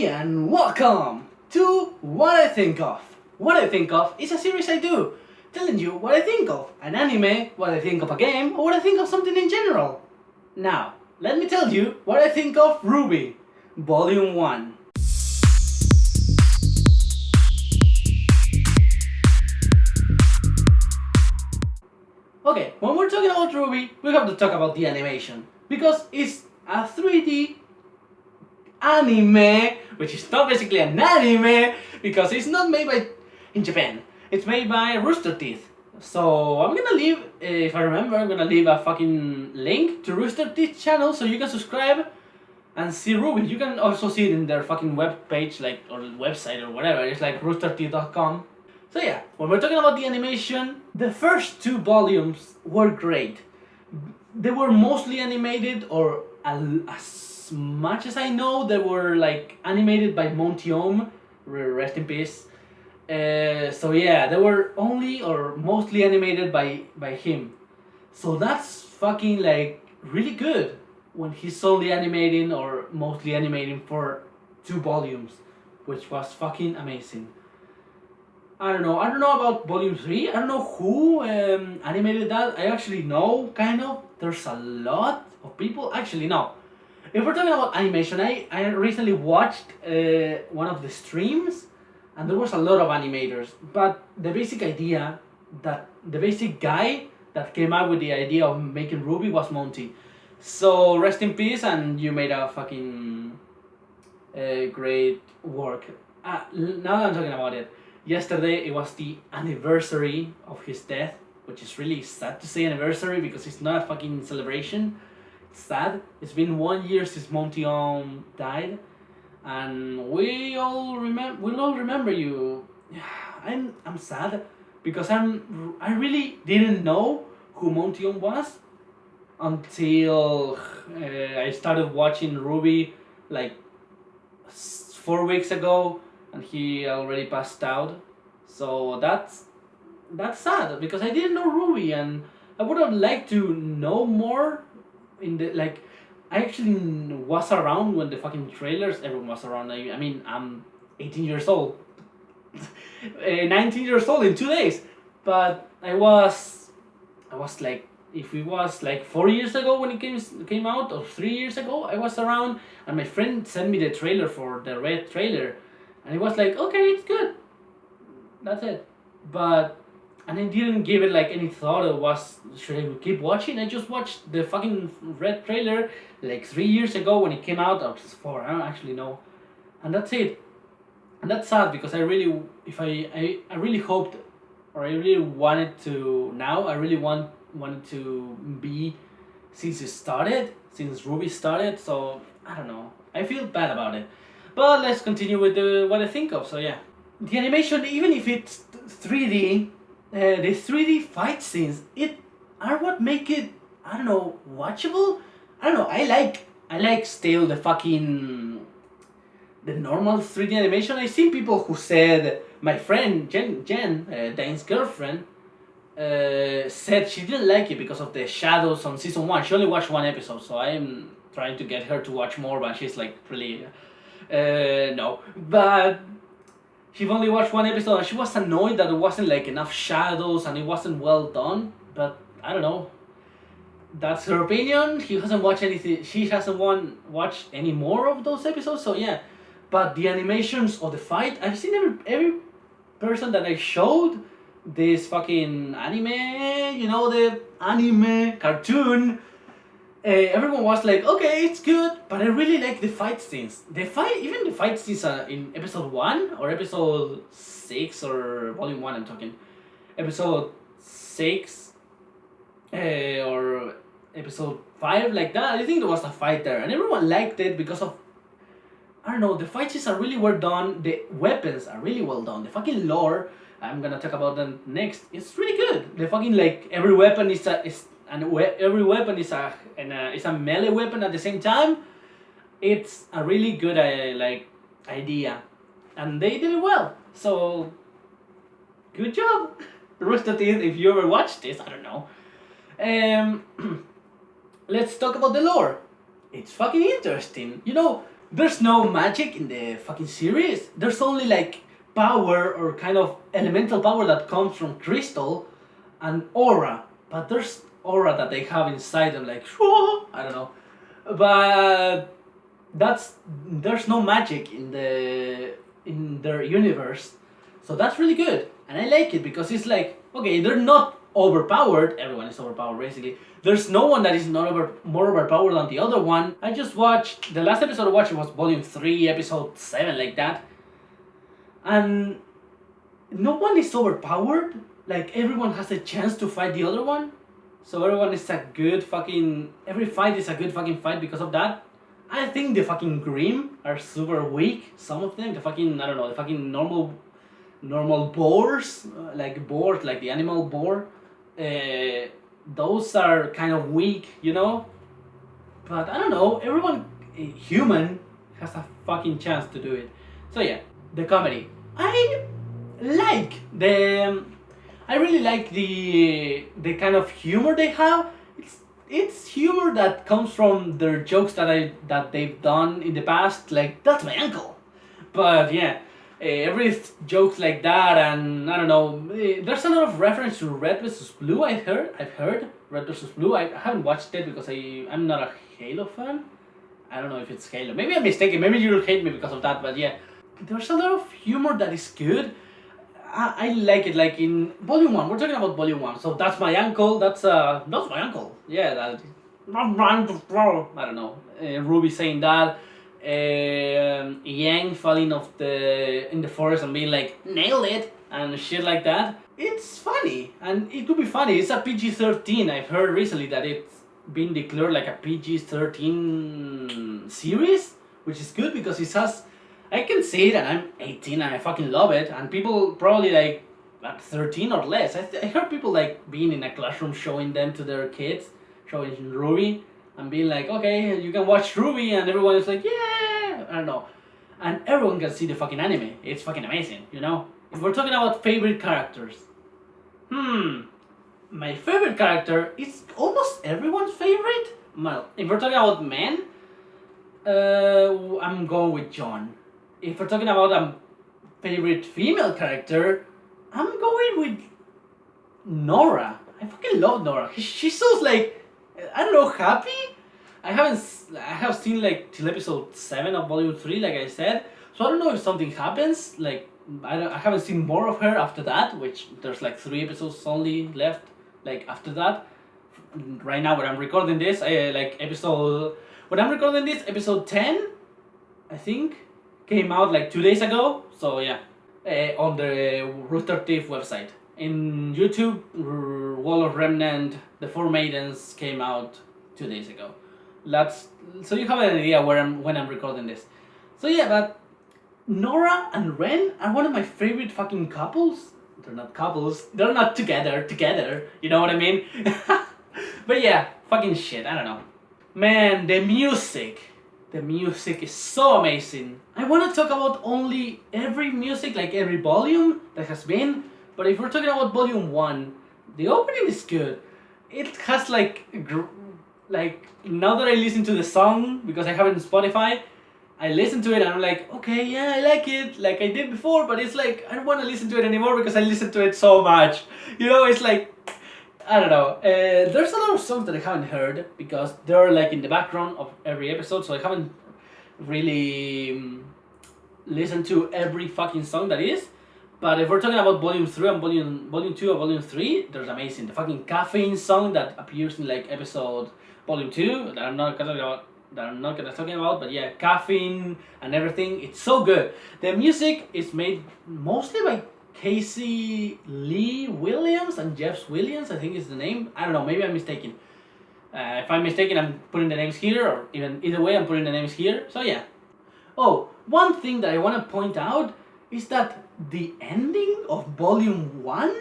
Hey and welcome to What I Think Of. What I Think Of is a series I do, telling you what I think of an anime, what I think of a game, or what I think of something in general. Now, let me tell you what I think of RWBY, Volume 1. Okay, when we're talking about RWBY, we have to talk about the animation, because it's a 3D anime, which is not basically an anime because it's not made by in Japan. It's made by Rooster Teeth. So I'm gonna leave, if I remember, I'm gonna leave a fucking link to Rooster Teeth channel so you can subscribe and see RWBY. You can also see it in their fucking web page, like, or website or whatever. It's like roosterteeth.com. So yeah, when we're talking about the animation, the first two volumes were great. They were mostly animated, or as much as I know, they were like animated by Monty Oum, rest in peace. So yeah, they were only or mostly animated by him. So that's fucking like really good when he's only animating or mostly animating for 2 volumes, which was fucking amazing. I don't know about volume 3. I don't know who animated that. I actually know, kind of. There's a lot of people. Actually, no. If we're talking about animation, I recently watched one of the streams, and there was a lot of animators. But the basic idea, the basic guy that came up with the idea of making RWBY was Monty. So rest in peace, and you made a fucking great work. Now that I'm talking about it, yesterday it was the anniversary of his death, which is really sad to say anniversary because it's not a fucking celebration. It's sad. It's been 1 year since Monty died, and we all remember you. I'm sad because I really didn't know who Monty was until I started watching RWBY like 4 weeks ago, and he already passed out. So that's sad because I didn't know RWBY, and I would have liked to know more. In the like, I actually was around when the fucking trailers. Everyone was around. I mean, I'm 18 years old, 19 years old in 2 days, but I was like, if it was like 4 years ago when it came out, or 3 years ago, I was around, and my friend sent me the trailer for the red trailer, and it was like, okay, it's good. That's it. And I didn't give it like any thought. It was, should I keep watching? I just watched the fucking red trailer like 3 years ago when it came out, or 4, I don't actually know. And that's it. And that's sad because I really, I really hoped, or I really wanted to, now I really wanted to be, since RWBY started, so I don't know. I feel bad about it. But let's continue with what I think of. So yeah, the animation, even if it's 3D, the 3D fight scenes, are what make it, I don't know, watchable. I don't know. I like still the normal 3D animation. I seen people who said, my friend Jen, Dane's girlfriend, said she didn't like it because of the shadows on season 1. She only watched 1 episode, so I'm trying to get her to watch more, but she's like, really, no. But she only watched 1 episode, and she was annoyed that there wasn't like enough shadows and it wasn't well done. But I don't know. That's her opinion. She hasn't watched anything. She hasn't watched any more of those episodes. So yeah. But the animations of the fight, I've seen every person that I showed this fucking anime, the anime cartoon. Everyone was like, okay, it's good, but I really like the fight scenes. Even the fight scenes in episode 1 or episode 6 or volume 1, I'm talking. Episode 6 or episode 5, like that. I think there was a fight there, and everyone liked it because of, I don't know, the fight scenes are really well done. The weapons are really well done. The fucking lore, I'm gonna talk about them next. It's really good. The fucking, like, every weapon is every weapon is a melee weapon at the same time. It's a really good idea, and they did it well. So good job, Rooster Teeth. If you ever watched this, I don't know. Let's talk about the lore. It's fucking interesting. there's no magic in the fucking series. There's only like power or kind of elemental power that comes from crystal and aura. But there's aura that they have inside them, like I don't know. But there's no magic in their universe, so that's really good, and I like it because it's like, okay, they're not overpowered. Everyone is overpowered basically. There's no one that is more overpowered than the other one. I just watched the last episode I watched was volume 3 episode 7, like that, and no one is overpowered. Like, everyone has a chance to fight the other one, so everyone is a good fucking, every fight is a good fucking fight because of that. I think the fucking Grim are super weak. Some of them, the fucking, I don't know, the fucking normal boars, like the animal boar. Those are kind of weak, you know. But I don't know. Everyone, human, has a fucking chance to do it. So yeah, the comedy. I really like the kind of humor they have. It's humor that comes from their jokes that they've done in the past, like, that's my uncle. But yeah, every joke like that, and I don't know, there's a lot of reference to Red vs. Blue. I've heard Red vs. Blue. I haven't watched it because I'm not a Halo fan. I don't know if it's Halo. Maybe I'm mistaken. Maybe you'll hate me because of that. But yeah, there's a lot of humor that is good. I like it. Like in volume 1, we're talking about volume 1. So that's my uncle. That's my uncle. Yeah, that. I don't know. Ruby saying that. Yang falling in the forest and being like, nailed it, and shit like that. It's funny, and it could be funny. It's a PG-13. I've heard recently that it's been declared like a PG-13 series, which is good because it has. I can see it, and I'm 18 and I fucking love it, and people probably like 13 or less. I heard people like being in a classroom showing them to their kids, showing RWBY, and being like, okay, you can watch RWBY, and everyone is like, yeah, I don't know. And everyone can see the fucking anime. It's fucking amazing, you know? If we're talking about favorite characters, my favorite character is almost everyone's favorite. Well, if we're talking about men, I'm going with John. If we're talking about a favorite female character, I'm going with Nora. I fucking love Nora. She's so like, I don't know, happy. I have seen like till episode 7 of volume 3, like I said. So I don't know if something happens. Like I haven't seen more of her after that, which there's like 3 episodes only left. Like after that, right now when I'm recording this, episode 10, I think, came out like 2 days ago. So yeah, on the Rooster Teeth website. In YouTube, Wall of Remnant, The Four Maidens came out 2 days ago. So you have an idea when I'm recording this. So yeah, but Nora and Ren are one of my favorite fucking couples. They're not couples. They're not together. You know what I mean? But yeah, fucking shit. I don't know. Man, the music is so amazing. I want to talk about only every music, like every volume that has been. But if we're talking about volume 1, the opening is good. It has like now that I listen to the song, because I have it on Spotify, I listen to it and I'm like, okay, yeah, I like it, like I did before, but it's like, I don't want to listen to it anymore because I listened to it so much. You know, it's like, I don't know. There's a lot of songs that I haven't heard because they're like in the background of every episode, so I haven't really listened to every fucking song that is. But if we're talking about volume 3 and volume 2 or volume 3, there's amazing. The fucking caffeine song that appears in like episode volume 2 that I'm not gonna talk about, but yeah, caffeine and everything, it's so good. The music is made mostly by Casey Lee Williams and Jeff Williams, I think is the name. I don't know, maybe I'm mistaken. If I'm mistaken, I'm putting the names here, or either way, I'm putting the names here. So yeah. Oh, one thing that I want to point out is that the ending of volume 1,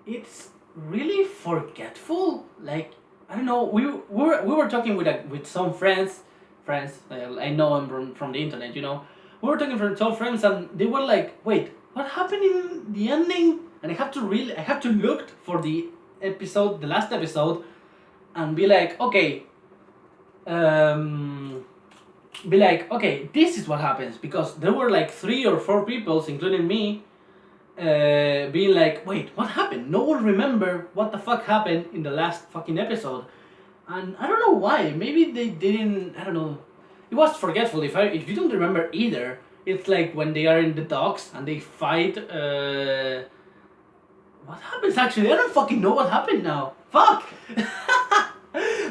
it's really forgetful. Like, I don't know, we were talking with some friends. I know them from the internet, you know. We were talking with some friends and they were like, wait, what happened in the ending? And I have to look for the last episode, and be like, okay, be like, okay, this is what happens, because there were like 3 or 4 people, including me, being like, wait, what happened? No one remember what the fuck happened in the last fucking episode, and I don't know why. Maybe they didn't. I don't know. It was forgetful. If you don't remember either, it's like when they are in the docks and they fight. What happens actually? I don't fucking know what happened now. Fuck.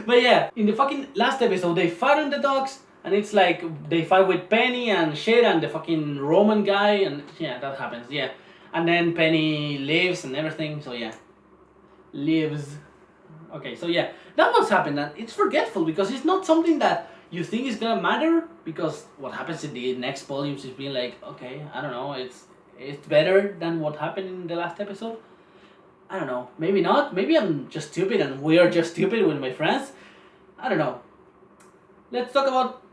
But yeah, in the fucking last episode, they fight on the docks, and it's like they fight with Penny and shit and the fucking Roman guy, and yeah, that happens. Yeah, and then Penny lives and everything. So yeah, lives. Okay, so yeah, that was happened, and it's forgetful because it's not something that you think is gonna matter, because what happens in the next volumes is being like, okay, I don't know, it's better than what happened in the last episode. I don't know, maybe not, maybe I'm just stupid and we are just stupid with my friends. I don't know. Let's talk about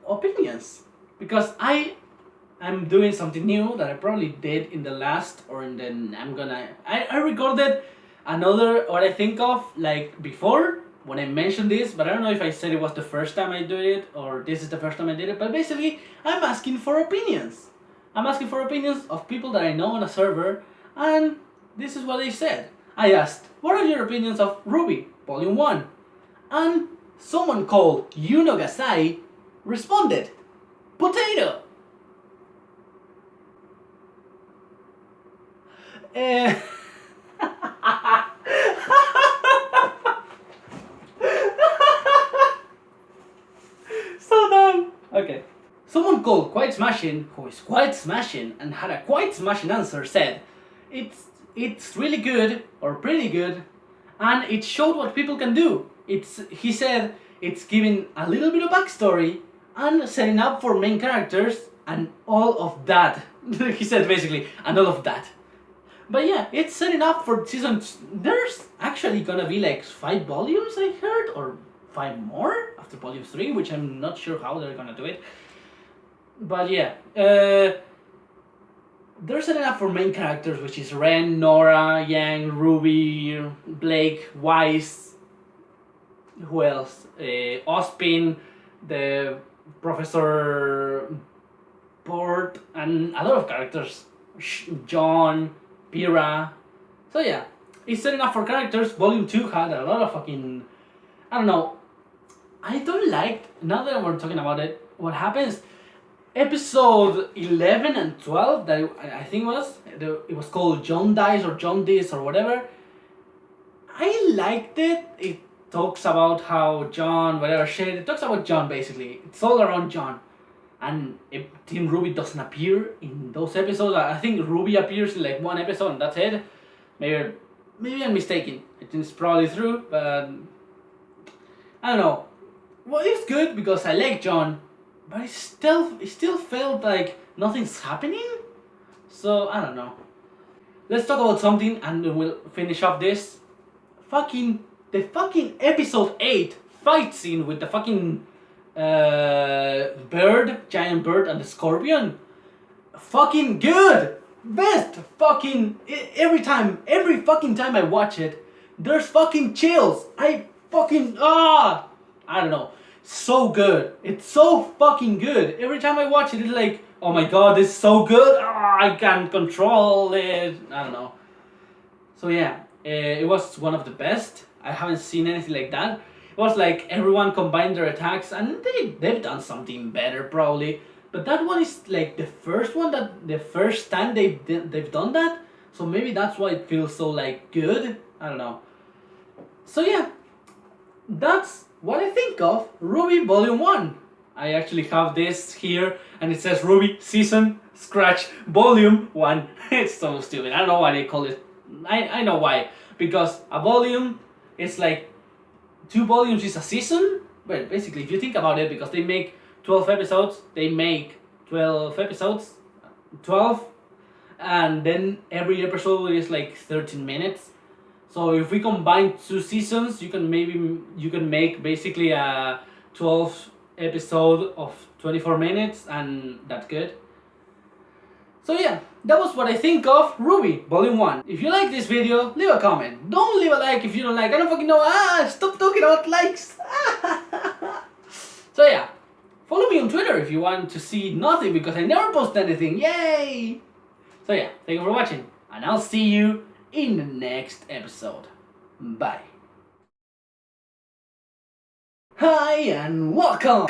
opinions, because I'm doing something new that I probably did in the last, or in the I recorded another what I think of like before when I mentioned this, but I don't know if I said it was the first time I did it or this is the first time I did it. But basically, I'm asking for opinions. I'm asking for opinions of people that I know on a server, and this is what they said. I asked, what are your opinions of RWBY Volume 1? And someone called Yuno Gasai responded, potato! So dumb. Okay. Someone called Quite Smashing, who is quite smashing and had a quite smashing answer, said, it's really good or pretty good, and it showed what people can do. He said it's giving a little bit of backstory and setting up for main characters and all of that. He said basically, and all of that. But yeah, it's setting up for season. There's actually gonna be like 5 volumes, I heard, or 5 more after volume 3, which I'm not sure how they're gonna do it. But yeah, they're setting up for main characters, which is Ren, Nora, Yang, RWBY, Blake, Weiss. Who else? Ospin, the Professor Bort, and a lot of characters. John, Pira. So yeah, it's setting up for characters. Volume 2 had a lot of fucking... I don't know. I don't like, now that we're talking about it, what happens... Episode 11 and 12, that I think it was called John Dies or John This or whatever. I liked it. It talks about how John, whatever shit, it talks about John basically. It's all around John. And if Team RWBY doesn't appear in those episodes, I think RWBY appears in like 1 episode and that's it. Maybe I'm mistaken. It's probably true, but I don't know. Well, it's good because I like John. But it still felt like nothing's happening. So I don't know. Let's talk about something and then we'll finish up this. The fucking episode 8 fight scene with the fucking giant bird and the scorpion. Fucking good. Best fucking every fucking time I watch it, there's fucking chills. I don't know. So good. It's so fucking good. Every time I watch it, it's like, oh my god, this is so good. I can't control it. I don't know. So yeah, it was one of the best. I haven't seen anything like that. It was like everyone combined their attacks, and they've done something better probably. But that one is like the first time they've done that. So maybe that's why it feels so like good. I don't know. So yeah, that's what I think of RWBY Volume 1. I actually have this here, and it says RWBY Season Scratch Volume 1. It's so stupid. I don't know why they call it. I know why. Because a volume is like 2 volumes is a season. Well, basically, if you think about it, because they make 12 episodes, they make 12 episodes, 12, and then every episode is like 13 minutes. So if we combine 2 seasons, you can make basically a 12 episode of 24 minutes, and that's good. So yeah, that was what I think of RWBY Volume 1. If you like this video, leave a comment. Don't leave a like if you don't like. I don't fucking know. Stop talking about likes. So yeah, Follow me on Twitter if you want to see nothing, because I never post anything. Yay! So yeah, thank you for watching, and I'll see you in the next episode. Bye. Hi and welcome.